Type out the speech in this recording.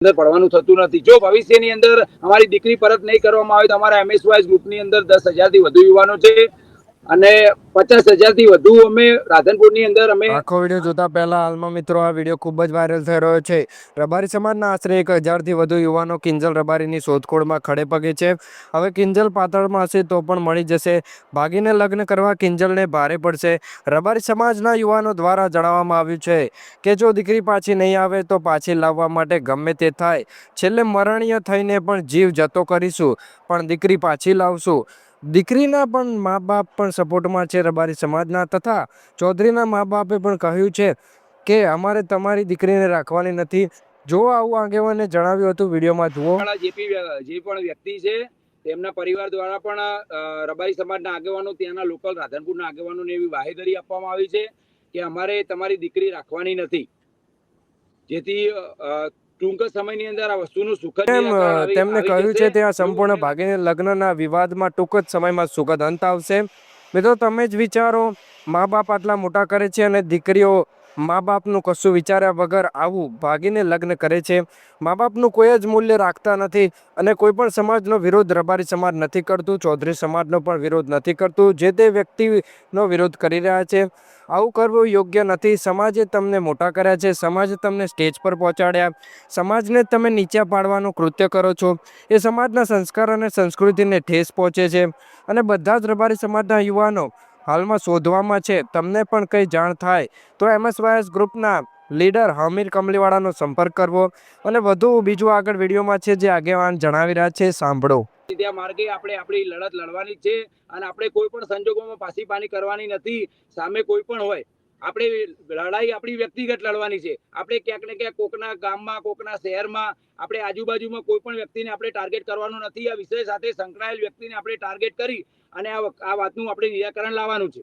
અંદર પડવાનું થતું નથી। જો ભવિષ્યની અંદર અમારી દીકરી પરત નહીં કરવામાં આવે તો અમારા MS વાઇઝ ગ્રુપની અંદર 10,000 થી વધુ યુવાનો છે અને 50,000 થી વધુ અમે રાધનપુરની અંદર અમે આખો વિડીયો જોતા પહેલા હાલમાં મિત્રો આ વિડીયો ખૂબ જ વાયરલ થઈ રહ્યો છે। રબારી સમાજના આશરે 1,000 થી વધુ યુવાનો કિંજલ રબારીની શોધખોળમાં ખડે પગે છે। હવે કિંજલ પાતાળમાં હશે તો પણ મળી જશે। ભાગીને લગ્ન કરવા કિંજલને ભારે પડશે। રબારી સમાજના યુવાનો દ્વારા જણાવવામાં આવ્યું છે કે જો દીકરી પાછી નહીં આવે તો પાછી લાવવા માટે ગમે તે થાય, છેલ્લે મરણીય થઈને પણ જીવ જતો કરીશું, પણ દીકરી પાછી લાવશું। દીકરીના પણ મા બાપ પણ સપોર્ટમાં છે રબારી સમાજના, તથા ચૌધરીના મા બાપે પણ કહ્યું છે કે અમારે તમારી દીકરીને રાખવાની નથી। જો આવું આગેવાને જણાવ્યું હતું, વિડીયોમાં જુઓ। જે પણ વ્યક્તિ છે તેમના પરિવાર દ્વારા પણ રબારી સમાજના આગેવાનો, ત્યાંના લોકલ રાધનપુરના આગેવાનોને એવી બાહેધરી આપવામાં આવી છે કે અમારે તમારી દીકરી રાખવાની નથી, જેથી ટૂંક સમયની અંદર આ વસ્તુનું સુખદ નિરાકરણ તેમને આવી કહ્યું જશે। છે ત્યાં સંપૂર્ણ ભાગીને લગ્નના વિવાદમાં ટૂંક જ સમયમાં સુખદ અંત આવશે। મિત્રો તમે જ વિચારો, મા બાપ આટલા મોટા કરે છે અને દીકરીઓ મા બાપનું કશું વિચાર્યા વગર આવું ભાગીને લગ્ન કરે છે। મા બાપનું કોઈ જ મૂલ્ય રાખતા નથી અને કોઈ પણ સમાજનો વિરોધ રબારી સમાજ નથી કરતું, ચૌધરી સમાજનો પણ વિરોધ નથી કરતું, જે તે વ્યક્તિનો વિરોધ કરી રહ્યા છે। આવું કરવું યોગ્ય નથી। સમાજે તમને મોટા કર્યા છે, સમાજે તમને સ્ટેજ પર પહોંચાડ્યા, સમાજને તમે નીચા પાડવાનું કૃત્ય કરો છો, એ સમાજના સંસ્કાર અને સંસ્કૃતિને ઠેસ પહોંચે છે અને બધા જ રબારી સમાજના યુવાનો હાલમાં શોધવામાં છે। તમને પણ કંઈ જાણ થાય તો MSYS ગ્રુપના લીડર હમીર કમલીવાળાનો સંપર્ક કરવો અને વધુ બીજું આગળ વિડીયોમાં છે જે આગેવાન જણાવી રહ્યા છે, સાંભળો। ત્યાં માર્ગે આપણે આપણી લડત લડવાની છે અને આપણે કોઈ પણ સંજોગોમાં પાછી કરવાની નથી। સામે કોઈ પણ હોય, આપણે લડાઈ આપણી વ્યક્તિગત લડવાની છે। આપણે ક્યાંક ને ક્યાંક કોકના ગામમાં, કોકના શહેરમાં, આપણે આજુબાજુમાં કોઈ પણ વ્યક્તિને આપણે ટાર્ગેટ કરવાનું નથી। આ વિષય સાથે સંકળાયેલ વ્યક્તિને આપણે ટાર્ગેટ કરી અને આ વાતનું આપણે નિરાકરણ લાવવાનું છે।